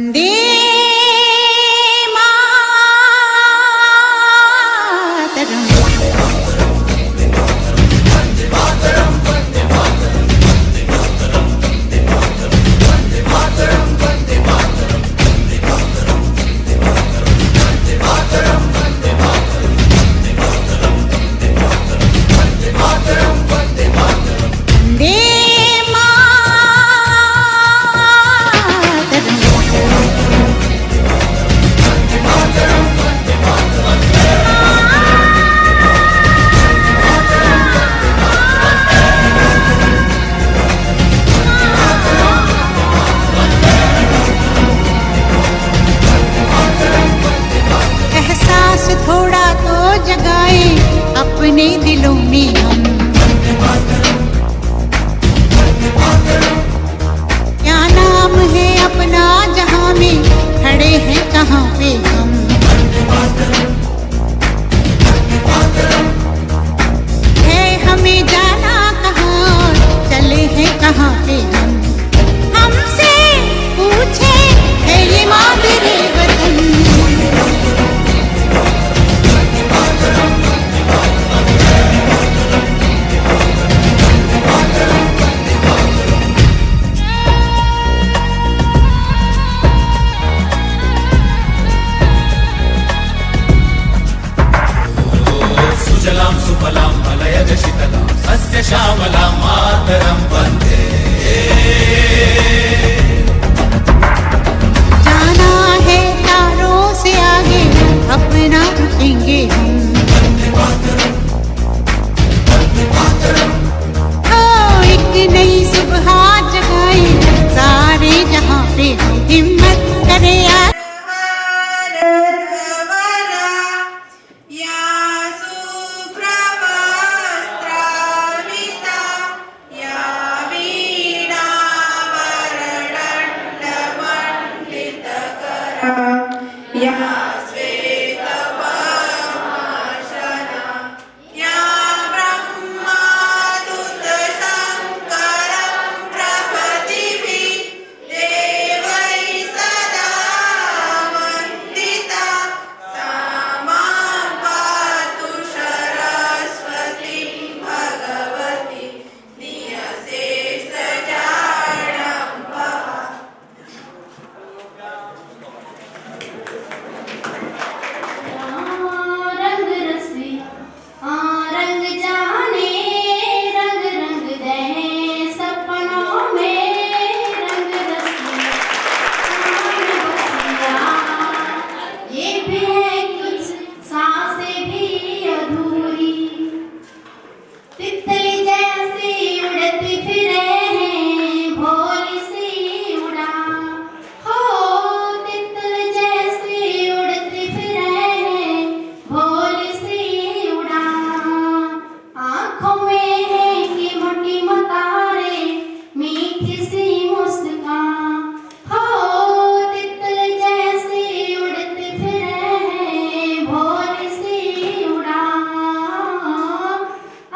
वंदे थोड़ा तो जगाए अपने दिलों में हम। क्या नाम है अपना जहां में, खड़े हैं कहाँ पे हम। है हमें जाना कहाँ, चले हैं कहाँ पे हम। हमसे पूछे है ये मादरे वतन। सुजलां सुफलां मलयज शीतलां सस्य श्यामलां मातरं वन्दे। जाना है तारों से आगे, अपना रुकेंगे हम। एक नई सुबह जगाए सारे जहां पे हिम्मत करे यार।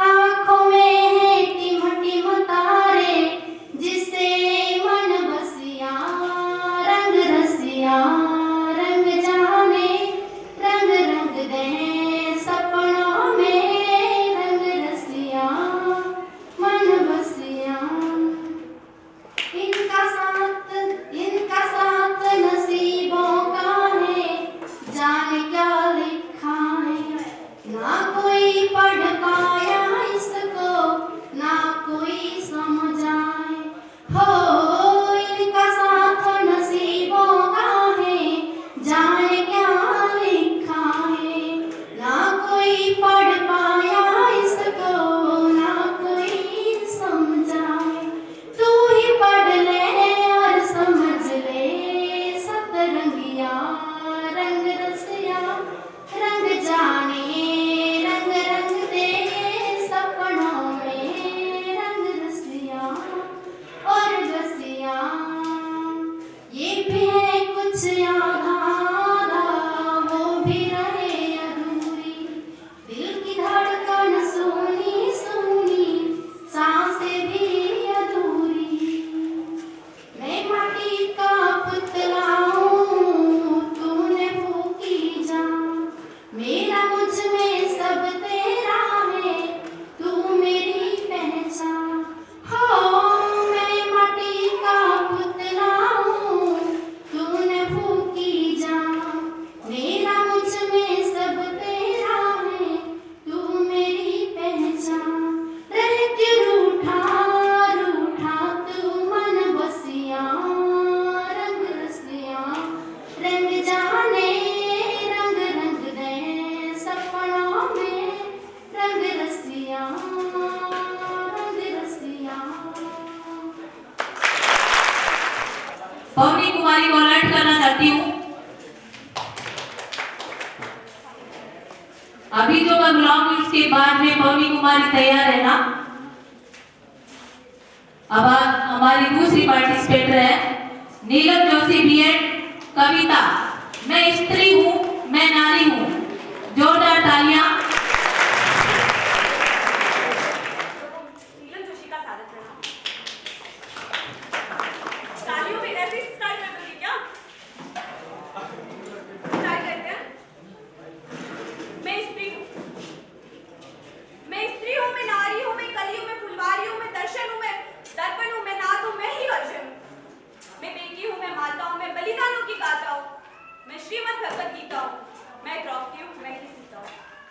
आँखों में कुमारी को अलर्ट करना चाहती हूँ। अभी जो मैं बुलाऊंगी उसके बाद में पवनी कुमारी तैयार है ना। अब हमारी दूसरी पार्टिसिपेटर है नीलम जोशी बीएड कविता। मैं स्त्री हूँ, मैं नारी हूँ। जोरदार तालियां। नीलम जोशी का स्वागत करना। तालियों में ऐसे स्टार्ट कर दोगे क्या? स्टार्ट करते हैं। मैं स्त्री हूँ, मैं नारी हूँ, मैं कली हूँ, मैं फुलवारी हूँ, मैं दर्शन हूँ, मैं दर्पण हूँ, मैं नाद हूँ, मैं ही अर्जुन हूँ। मैं बेटी हूँ, मैं माता हूँ, मैं बलिदानों की गाथा हूँ, मैं श्रीमद् भगवद गीता हूँ, मैं द्रौपदी हूँ, मैं ही सीता हूँ,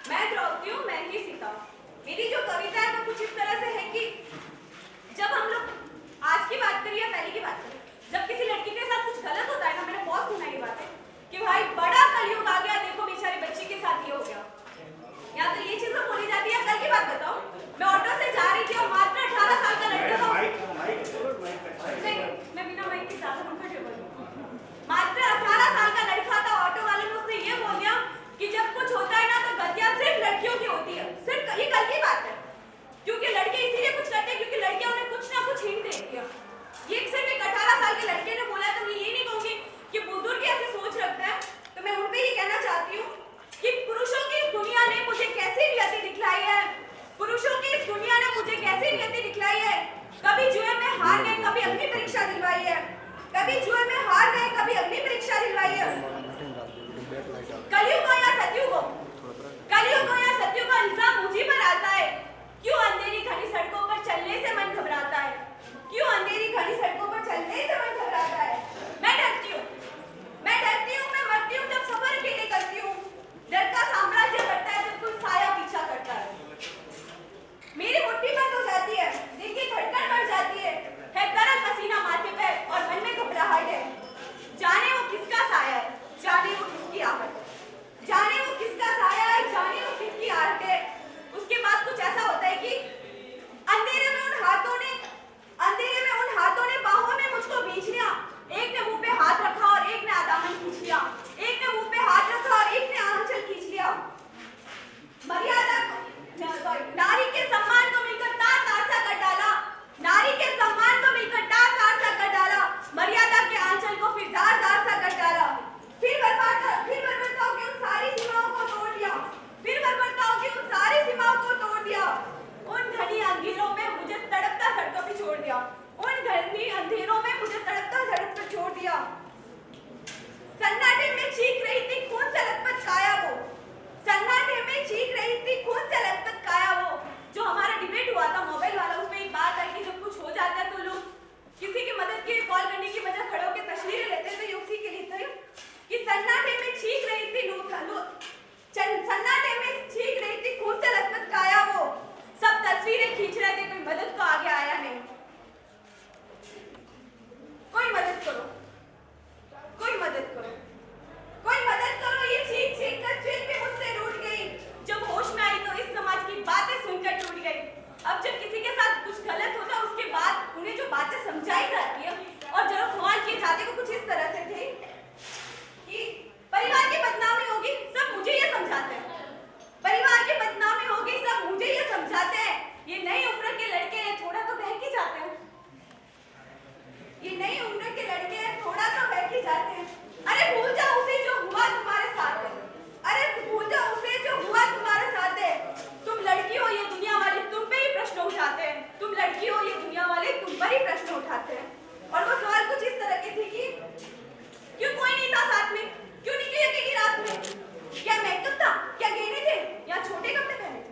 मैं द्रौपदी हूँ, मैं ही सीता हूँ। मेरी जो कविता है वो कुछ इस तरह से है कि जब हम लोग आज की बात करिए, पहले की बात करिए, जब किसी लड़की के साथ कुछ गलत होता है ना, मैंने बहुत सुना ये बात है कि भाई बड़ा कलयुग आ गया, देखो बेचारी बच्ची के साथ ये हो गया। या तो ये चीजें बोली जाती है। कल की बात बताऊं, मैं ऑटो से जा रही थी और मात्र 18 साल का लड़का था। मैं बिना माइक के ज्यादा कंफर्टेबल हूं। मात्र 18 साल का लड़का था। ऑटो वाले ने उससे ये बोल दिया कि जब कुछ होता है ना तो गलतियां सिर्फ लड़कियों की होती है। सिर्फ ये कल की बात है, क्योंकि लड़के इसीलिए कुछ करते हैं क्योंकि लड़कियां उन्हें कुछ ना कुछ हिंट देती है। ये सिर्फ एक 18 साल के लड़के ने बोला। तो मैं ये नहीं कहूंगी कि बुजुर्ग ऐसे सोच रखते हैं। तो मैं उन पे ये कहना चाहती हूँ कि पुरुषों की इस दुनिया ने मुझे कैसी नियति दिखलाई है। पुरुषों की इस दुनिया ने मुझे कैसी नियति दिखलाई है। कभी जुए में हार गए, कभी अग्नि परीक्षा दिलवाई है। कभी जुए में हार गए, कभी अग्नि परीक्षा दिलवाई है। कलयुग हो या सतयुग हो, कलयुग हो या सतयुग हो, इंसान मुझी पर आता है। क्यों अंधेरी घनी सड़कों पर चलने से मन घबराता है। क्यों अंधेरी घनी सड़कों पर चलने से मन घबराता है। मैं डरती हूँ, मैं डरती हूँ, मैं मरती हूँ जब सफर अकेले करती हूँ। डर का साम्राज्य बढ़ता है जब कोई साया पीछा करता है। मेरी मुट्ठी बंद हो जाती है, दिल की धड़कन बढ़ जाती है गर्म पसीना माथे पे और मन में घबराहट है। जाने वो किसका साया है, जाने वो किसकी आहट है। जाने वो किसका साया है, जाने वो किसकी आहट है। उसके बाद कुछ ऐसा होता है कि अंधेरे में उन हाथों ने बाहों में मुझको बींच लिया। एक ने मुंह पे हाथ रखा और एक ने दामन खींच लिया। एक ने मुंह पे हाथ रखा और एक ने आंचल खींच लिया। मर्यादा नारी के सम्मान को मिलकर तार तार सा कर डाला। नारी के सम्मान को मिलकर तार तार सा कर डाला। मर्यादा के आंचल को फिर दार दार सा कर डाला। फिर बर्बरताओं की उन सारी सीमाओं को तोड़ दिया। फिर बर्बरताओं की उन सारी सीमाओं को तोड़ दिया। उन घनी अंधेरों में मुझे तड़पता सड़कों पे छोड़ दिया। उन घनी अंधेरों में मुझे तड़पता सड़क पर छोड़ दिया। सन्नाटे में चीख रही थी खून से लथपथ काया वो। सन्नाटे में चीख रही थी खून से लथपथ काया वो। जो हमारा डिबेट हुआ था मोबाइल वाला, उसमें एक बात आई कि जब कुछ हो जाता है तो लोग किसी की मदद के लिए कॉल करने की बजाय खड़े होकर तस्वीरें लेते थे। उसी के लिए थे कि सन्नाटे में चीख रही थी सन्नाटे में चीख रही थी खून से लथपथ काया वो। सब तस्वीरें खींच रहे थे, कोई मदद को आगे आया नहीं। कोई मदद करो, कोई मदद करो, कोई मदद करो। ये चीख चीख कर चीख भी मुझसे रूठ गई। जब होश में आई तो इस समाज की बातें सुनकर टूट गई। अब जब किसी के साथ कुछ गलत होता है उसके बाद उन्हें जो बातें समझाई जाती है और जो सवाल किए जाते हैं वो कुछ इस तरह से थे कि परिवार की बदनामी होगी, सब मुझे ये समझाते हैं। परिवार की बदनामी होगी, सब मुझे ये समझाते हैं। ये नई उम्र के लड़के हैं, थोड़ा तो बहक ही जाते हैं। ये नई उम्र के लड़के हैं, थोड़ा तो बहक ही जाते हैं। अरे भूल जाओ उसे जो हुआ तुम्हारे साथ है। अरे भूल जाओ उसे जो हुआ तुम्हारे साथ है। तुम लड़की हो, ये दुनिया वाले तुम पे ही प्रश्न उठाते हैं। तुम लड़की हो, ये दुनिया वाले तुम पर ही प्रश्न उठाते हैं। और वो सवाल कुछ इस तरह के थे कि क्यों कोई नहीं था साथ में, क्यों निकली अकेली रात में, क्या मेकअप था, क्या गहने थे या छोटे कपड़े पहने थे।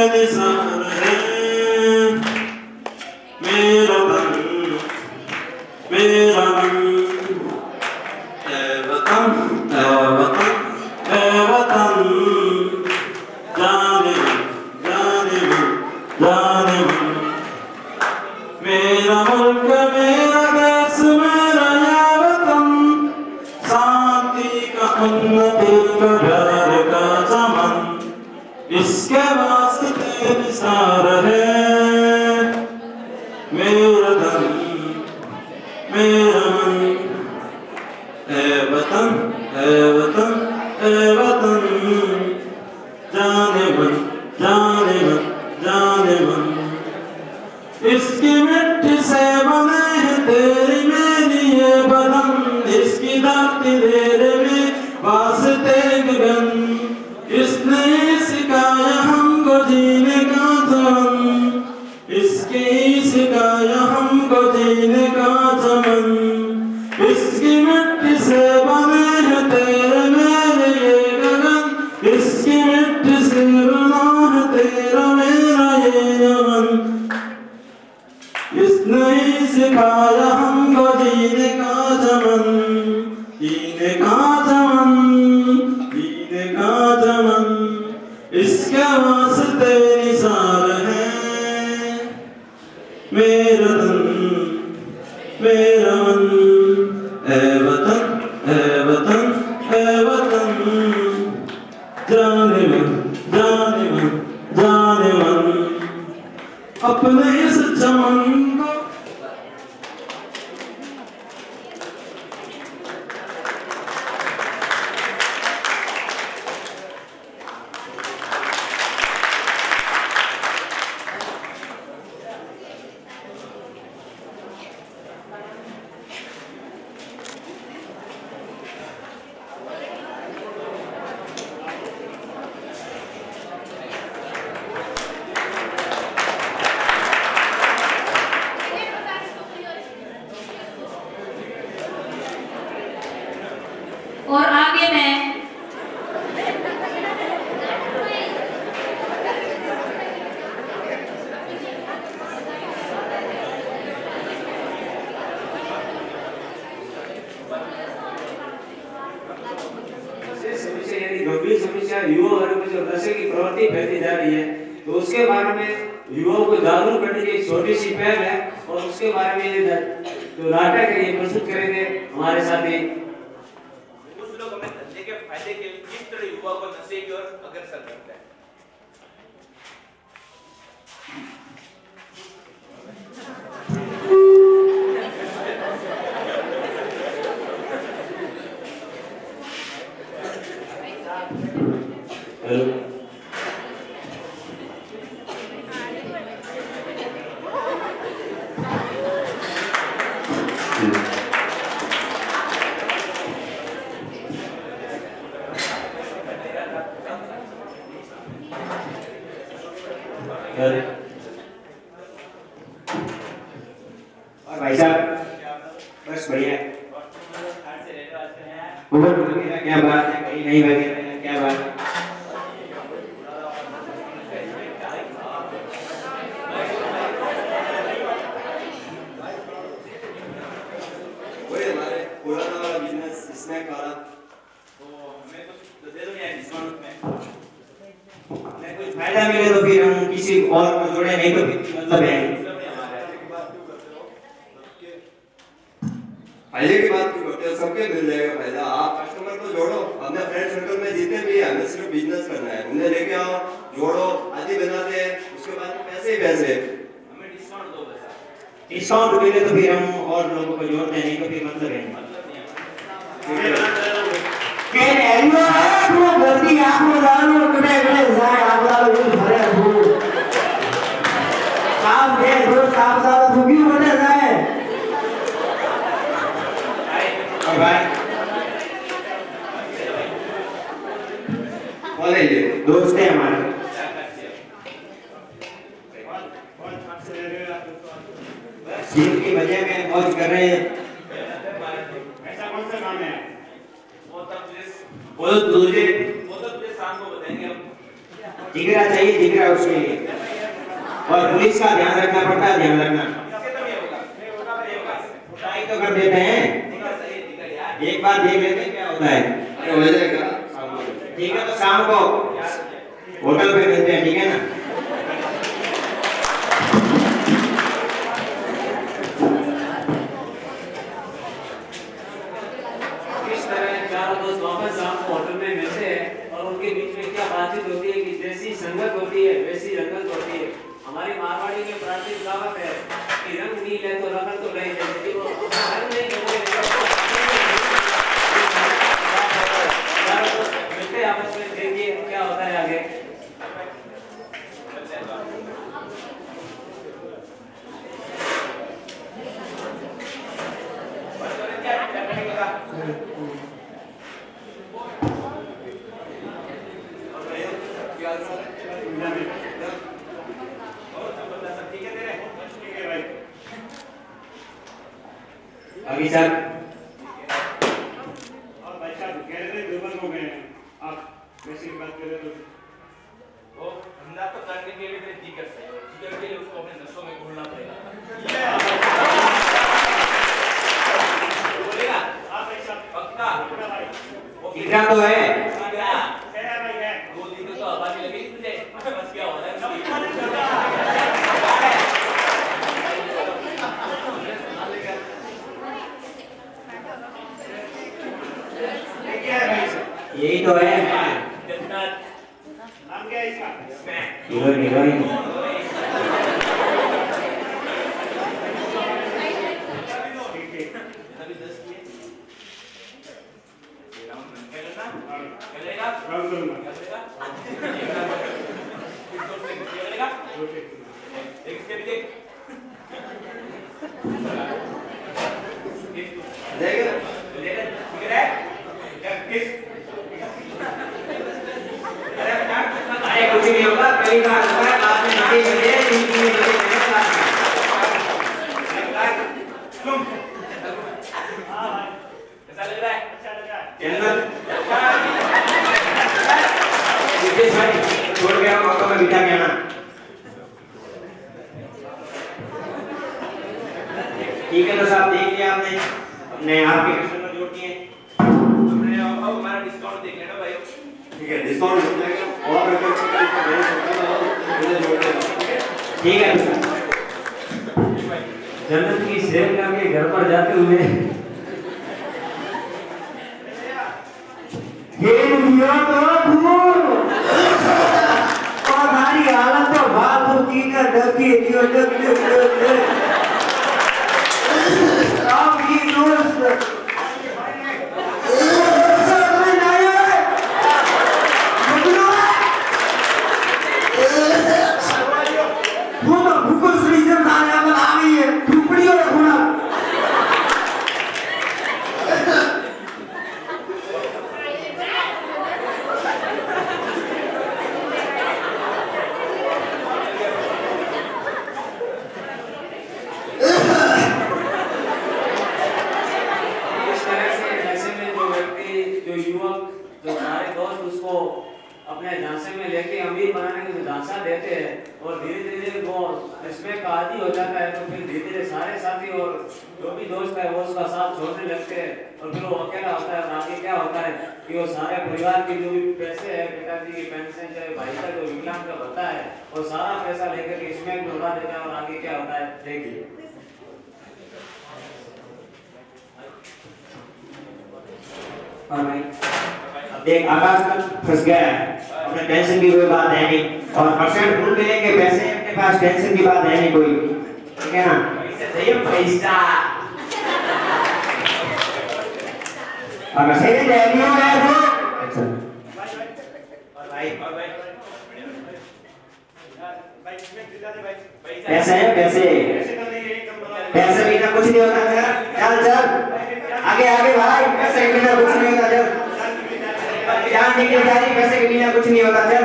निसार है मेरा तन मेरा मन। ऐ वतन ऐ वतन ऐ वतन जाने मन जाने मन जाने मन। मेरा मुल्क मेरा देश मेरा ये वतन शांति का उन्नति का प्यार का चमन इसके वास्ते निसार है मेरा तन मेरा मन। ऐ वतन ऐ वतन ऐ वतन जाने मन जाने मन जाने मन। इसकी मिट्टी से बने हैं तेरी मेरी ये बदन इसकी धरती तेरे में वास्ते गगन। इसने सिखाया हमको जीने का चमन इसके सिखाया हमको जीने का चमन। इसकी मिट्टी से बने हैं तेरे मेरे ये गगन इसकी मिट्टी से बना है तेरा मेरा ये यमन। इसने सिखाया हमको जीने का चमन जीने का चमन जीने का चमन। इसके वास्ते निसार है मेरा तन मेरा मन। ऐ वतन ऐ वतन ऐ वतन जाने मन जाने मन जाने मन। अपने इस चमन को और आगे मैं गंभीर समस्या युवा वर्ग में जो नशे की प्रवृत्ति फैलती जा रही है तो उसके बारे में युवाओं को जागरूक करने की एक छोटी सी पहल है और उसके बारे में जो नाटक है ये प्रस्तुत करेंगे हमारे साथी। कुछ लोग हमें धंधे के फायदे के लिए किस तरह युवा को नशे की ओर अग्रसर करते हैं। हेलो और भाई साहब बस बढ़िया ऊपर वगैरह क्या बात है कहीं नहीं वगैरह क्या बात है। वही हमारे पुराना वाला बिजनेस स्नैक वाला तो हमें कुछ दे दो यार डिस्काउंट में। हमें कुछ फायदा मिले तो फिर हम किसी और को जोड़े नहीं तो फिर मतलब है फायदे की बात क्यों करते हो सबके मिल जाएगा फायदा। आप कस्टमर को जोड़ो अपने फ्रेंड सर्कल में जितने भी है हमें सिर्फ बिजनेस करना है उन्हें लेके आओ जोड़ो आदि बनाते हैं उसके बाद पैसे ही पैसे। हमें डिस्काउंट दो बस। डिस्काउंट मिले तो फिर हम और लोगों को जोड़ते नहीं तो फिर मतलब है के एरियो है तो गलती आपको दारू कटे कटे जाए आप दारू यूं भरे हो आप दे दो साफ दारू दुखी होने जाए भाई कौन है ये दोस्त है हमारे जिनकी वजह में मौज कर रहे हैं। ऐसा कौन सा काम है? वो तो तुझे शाम को बताएंगे हम। जिगरा चाहिए, जिगरा उसके लिए। और पुलिस का ध्यान रखना पड़ता है, ध्यान रखना। ट्राई तो कर देते हैं, एक बार देख लेते हैं क्या होता है। अरे हो जाएगा। ठीक है, तो शाम को होटल पे मिलते हैं, ठीक है ना? इस तरह चारों दोस्त वापस शाम को होटल में मिलते हैं और उनके बीच में क्या बातचीत होती है कि जैसी संगत होती है वैसी रंगत होती है। हमारी मारवाड़ी में प्राचीन कहावत है कि रंग नील है तो रंगत तो नहीं है, यदि वो रंग नहीं है चारों दोस्त मिलते हैं आपस में, देखिए क्या होता है आगे। अभी सर और भाई साहब कह रहे थे दुर्बल हो गए हैं आप, वैसे ही बात कर रहे थे। वो धंधा तो करने के लिए फिर जिगर चाहिए, जिगर के लिए उसको अपने नसों में घुलना पड़ेगा। बोलेगा आप भाई साहब पक्का जिगरा तो है। जिगरा है भाई है। 2 दिन तो आवाज लगी तुझे, बस क्या हो रहा है क्या है भाई साहब? यही तो है जन्नत नाम क्या है इसका? Heroine, heroine. ठीक है। अभी 10 किए तेरा मन क्या करना करेगा राउंड करूंगा। क्या करेगा क्या करेगा ओके। एक स्टेप देख देखेगा। लेकर ठीक है क्या किस अरे कुछ नहीं होगा, कई बार होगा, बाद में मजे मजे, जिंदगी में मजे मजे साथ में। हाँ भाई कैसा लग रहा है अच्छा लग रहा है। जन्नत रितेश भाई छोड़ गया ऑटो में बिठा के आना। ठीक है, तो साहब देख लिया आपने, अपने आपके कस्टमर जोड़ दिए। हमने अब हमारा डिस्काउंट देख लेना भाई। ठीक है, डिस्काउंट हो जाएगा और अगर मेरे सकता हो मुझे जोड़ देना। ठीक है जन्नत की सेल करके घर पर जाते हुए ये दुनिया तो खून और हमारी हालत तो बात होती है डबकी जो डब आप ये दोस्त इस तरह से ऐसे में जो व्यक्ति जो युवक जो सारे दोस्त उसको अपने झांसे में लेके अमीर बनाने के झांसा देते हैं और धीरे धीरे वो इसमें का आदी हो जाता है, तो फिर धीरे धीरे सारे साथी और जो भी दोस्त है वो उसका साथ छोड़ने लगते हैं और फिर वो अकेला होता है। और आगे क्या होता है कि वो सारे परिवार के जो भी पैसे है, पिताजी की पेंशन चाहे भाई का जो विकलांग का भत्ता है, वो सारा पैसा लेकर के इसमें लौटा देता है। और आगे क्या होता है देखिए। और भाई अब देख आकाश का फंस गया है, अपने टेंशन की कोई बात है नहीं और परसेंट फुल मिलेंगे पैसे अपने पास, टेंशन की बात है नहीं कोई, ठीक है ना? पैसे चाहिए पैसा। अगर सही रैलियों में तो अच्छा और भाई भाई इसमें दिला दे भाई। पैसे हैं पैसे, ऐसे तो नहीं है एकदम बड़ा। पैसे बिना कुछ नहीं होता। चल चल आगे आगे भाई, पैसे के बिना कुछ नहीं होता। चल जान निकल जा रही, पैसे के बिना कुछ नहीं होता। चल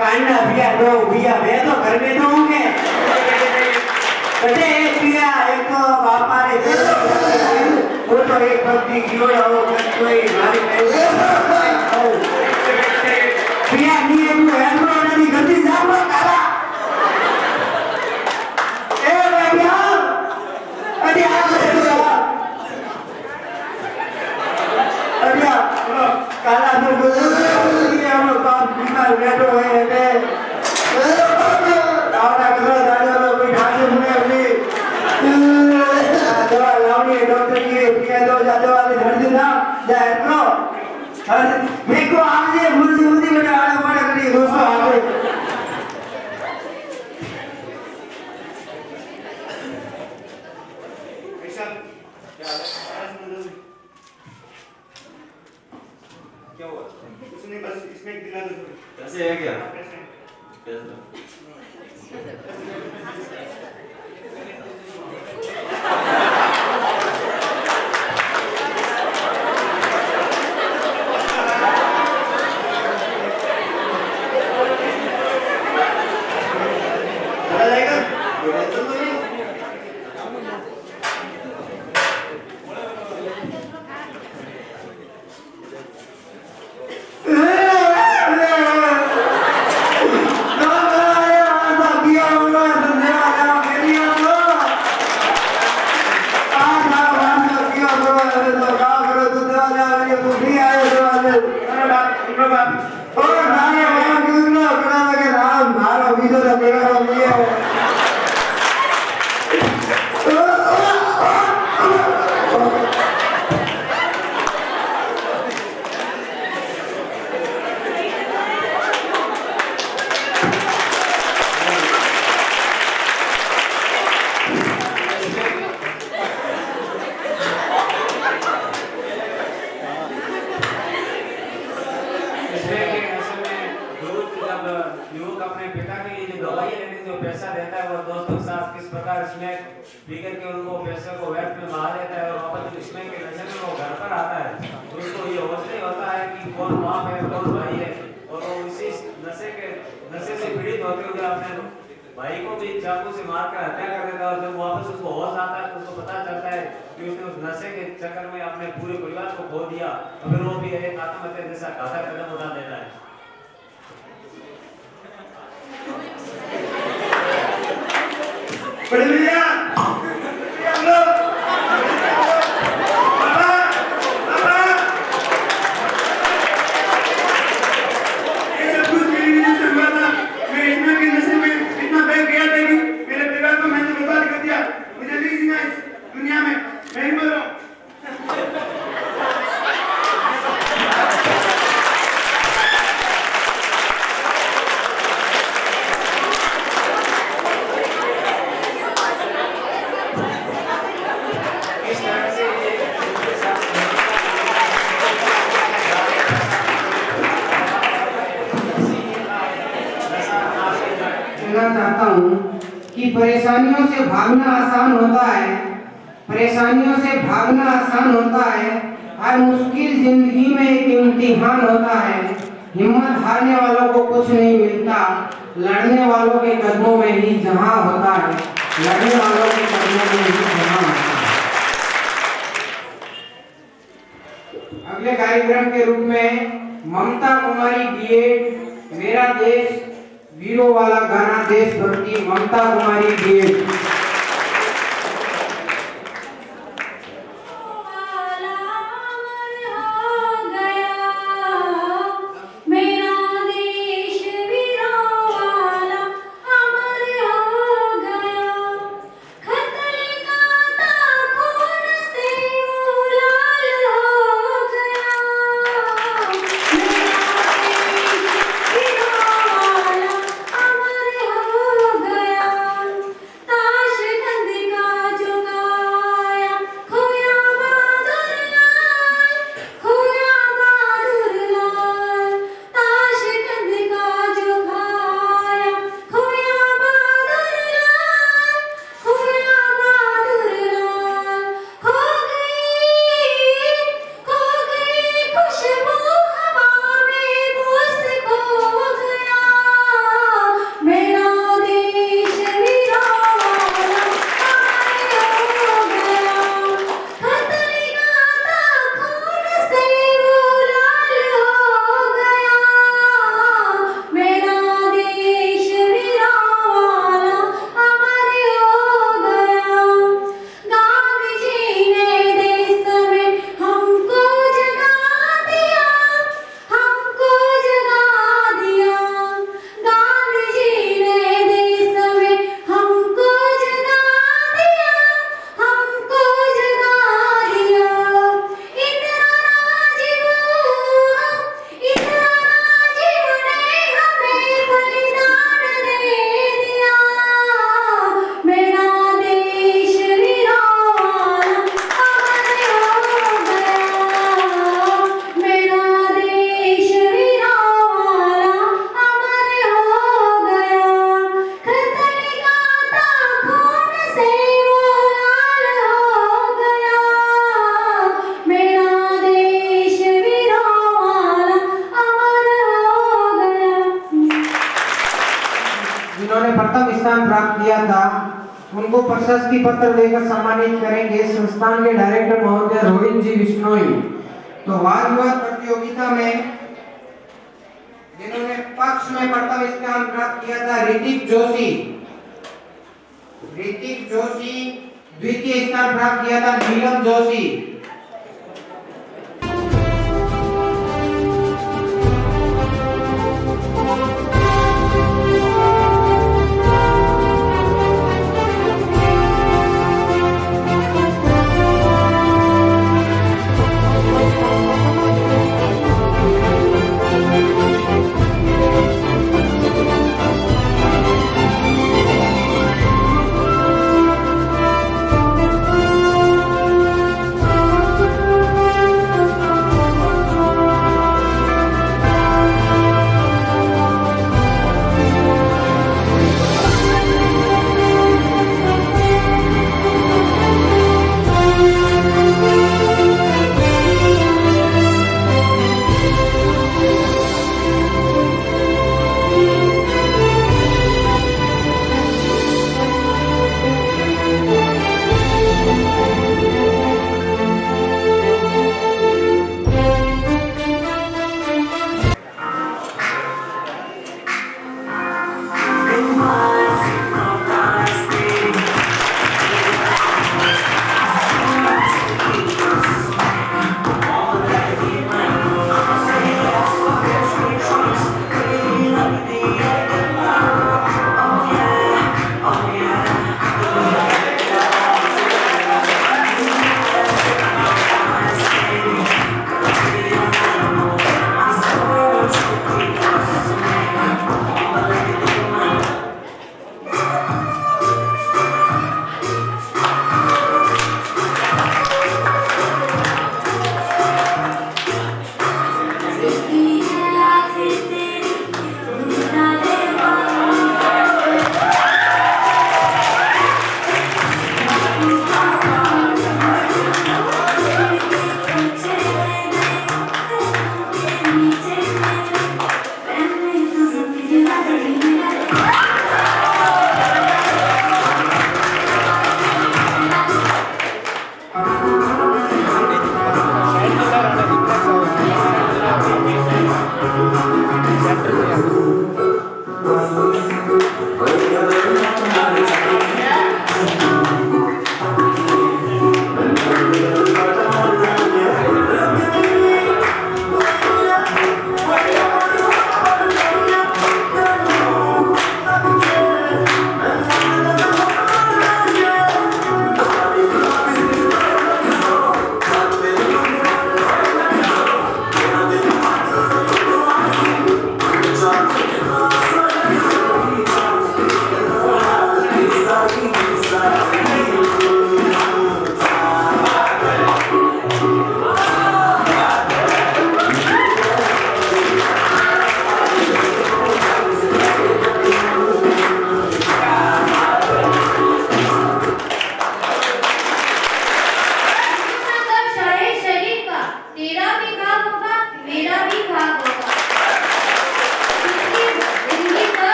कांडा भैया दो भैया वे तो घर में तो होंगे कटे एक भैया एक तो बापा ने वो तो एक भक्ति क्यों हो कोई हमारी भैया नहीं है तू हेल्प नहीं गलती जाओ काला ए भैया अरे अरे काला तो ये हम काम बीमार बैठो है बे आवड़ा करो दादा कोई ढांचे मुने अपनी दवा लावनी है डॉक्टर की पिया दो दवा ले धर देना जा करो मेरे को आज ये मुझे मेरे आड़े पड़े करी दोस्तों आगे क्या हुआ? उसने बस इसमें दिला दो थोड़ी। कैसे है क्या कैसे? चला जाएगा कोई टेंशन तो नहीं युवक अपने पिता के लिए जो दवाई लेने जो पैसा देता है वो दोस्तों के साथ किस प्रकार इसमें पीकर के उनको पैसे को व्यर्थ में मार देता है और वापस इसमें के नशे में वो घर पर आता है तो उसको ये होश नहीं होता है कि कौन बाप है कौन भाई है और वो इसी नशे से पीड़ित होते हुए अपने भाई को भी चाकू से मारकर हत्या कर देता है और जब वापस उसको होश आता है तो उसको पता चलता है कि उसने उस नशे के चक्कर में अपने पूरे परिवार को खो दिया और फिर वो भी एक आत्महत्या जैसा घातक कदम उठा देता है। बड़े भैया चाहता हूँ कि परेशानियों से भागना आसान होता है, परेशानियों से भागना आसान होता है। हर मुश्किल जिंदगी में एक इम्तिहान होता है। हिम्मत हारने वालों को कुछ नहीं मिलता, लड़ने वालों के कदमों में ही जहां होता है, लड़ने वालों के कदमों में ही जहां होता है। अगले कार्यक्रम के रूप में ममता कुमारी बीएड मेरा देश वीरों वाला गाना देशभक्ति ममता कुमारी बीएड। ताश किया था उनको प्रशस्ति पत्र देकर सम्मानित करेंगे संस्थान के डायरेक्टर महोदय रोहित जी बिश्नोई। तो वाद विवाद प्रतियोगिता में जिन्होंने पक्ष में प्रथम स्थान प्राप्त किया था ऋतिक जोशी, द्वितीय स्थान प्राप्त किया था नीलम जोशी।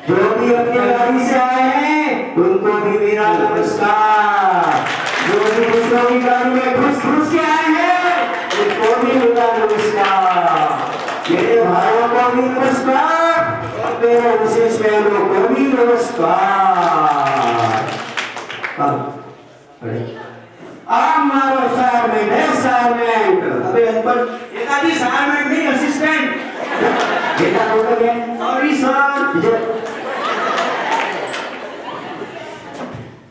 जो भी अपनी गाड़ी से आए हैं उनको भी मेरा नमस्कार। जो भी दूसरों की गाड़ी में घुस के आए हैं उनको भी मेरा नमस्कार। मेरे भाइयों को भी नमस्कार और मेरे विशेष बहनों को भी नमस्कार। मारो असाइनमेंट है असाइनमेंट। अबे अनपढ़ नेताजी असाइनमेंट नहीं असिस्टेंट। बेटा बोल के सॉरी सर।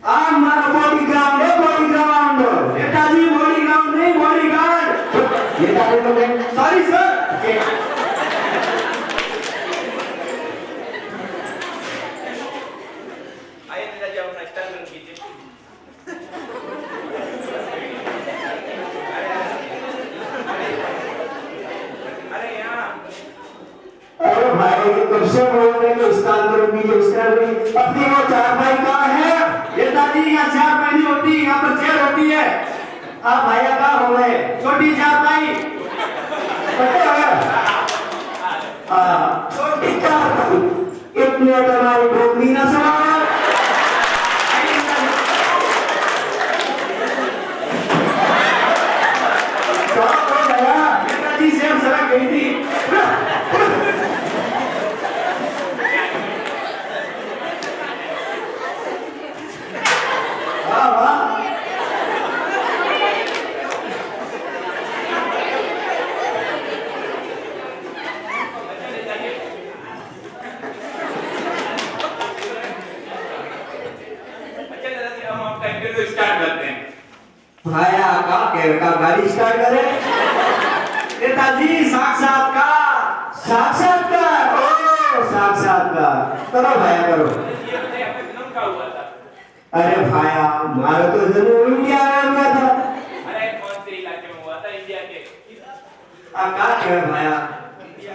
हमारा बॉडी ग्राउंड है body ground. Netaji body ground नहीं बॉडी गार्ड। नेताजी बोले सॉरी सर। आइए नेताजी अपना स्टैंड कीजिए। अरे यहाँ अरे भाई कब से बोल रहे हो उसका अंदर कीजिए उसका अपनी वो चारपाई कहाँ है? नेताजी यहाँ चारपाई नहीं होती यहाँ पर चेयर होती है। आप भैया कहाँ हो गए? छोटी चारपाई छोटी चारपाई इतने तुम्हारी डोगरी ना सुना। नेताजी से हम सड़क गई थी। भाया का गाड़ी स्टार्ट करे। नेताजी साक्षात्कार साक्षात्कार ओ साक्षात्कार करो भाया करो। ये बताइए आपका जन्म कहाँ हुआ था? अरे भाया हमारा तो जन्म इंडिया में हुआ था। अरे कौन से इलाके में हुआ था इंडिया के? कहाँ है भाया?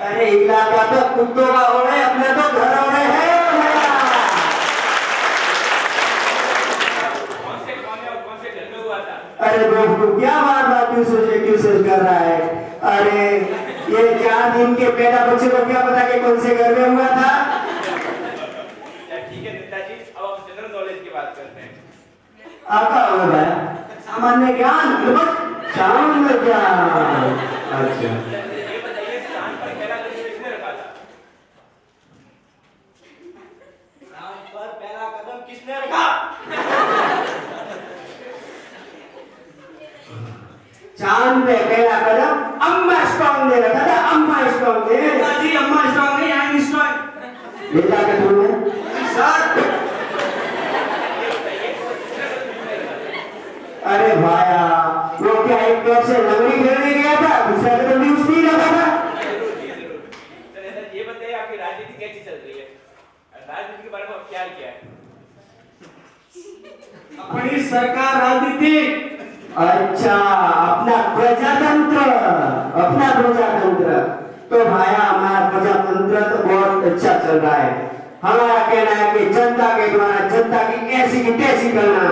अरे इलाका तो कुत्तों का हो रहे अपने तो घर हो रहे हैं। अरे दोस्तों क्या बात क्यों सोच कर रहा है? अरे ये 4 दिन के पैदा बच्चे को क्या पता कि कौन से घर में हुआ था? ठीक है नेताजी अब हम जनरल नॉलेज की बात करते हैं। आपका होगा भाई सामान्य ज्ञान सामान्य ज्ञान। अच्छा ये बताइए स्थान पर पहला कदम किसने रखा था? किसने रखा? चांद पे पहला कदम अम्मा स्ट्रॉन्ग ने रखा था, अम्मा स्ट्रॉन्ग ने। जी अम्मा स्ट्रॉन्ग नहीं, आई एम स्ट्रॉन्ग। बेटा के थ्रू में सर। अरे भाया वो क्या एक क्लब से लंगड़ी खेलने गया था, दूसरा कदम भी उसने ही रखा था। चलिए सर, ये बताइए आपकी राजनीति कैसी चल रही है? राजनीति के बारे में आप क्या है? अपनी सरकार राजनीति। अच्छा, अपना प्रजातंत्र, अपना प्रजातंत्र। तो भाया हमारा प्रजातंत्र तो बहुत अच्छा चल रहा है। हमारा कहना है कि जनता के द्वारा जनता की ऐसी की तैसी करना।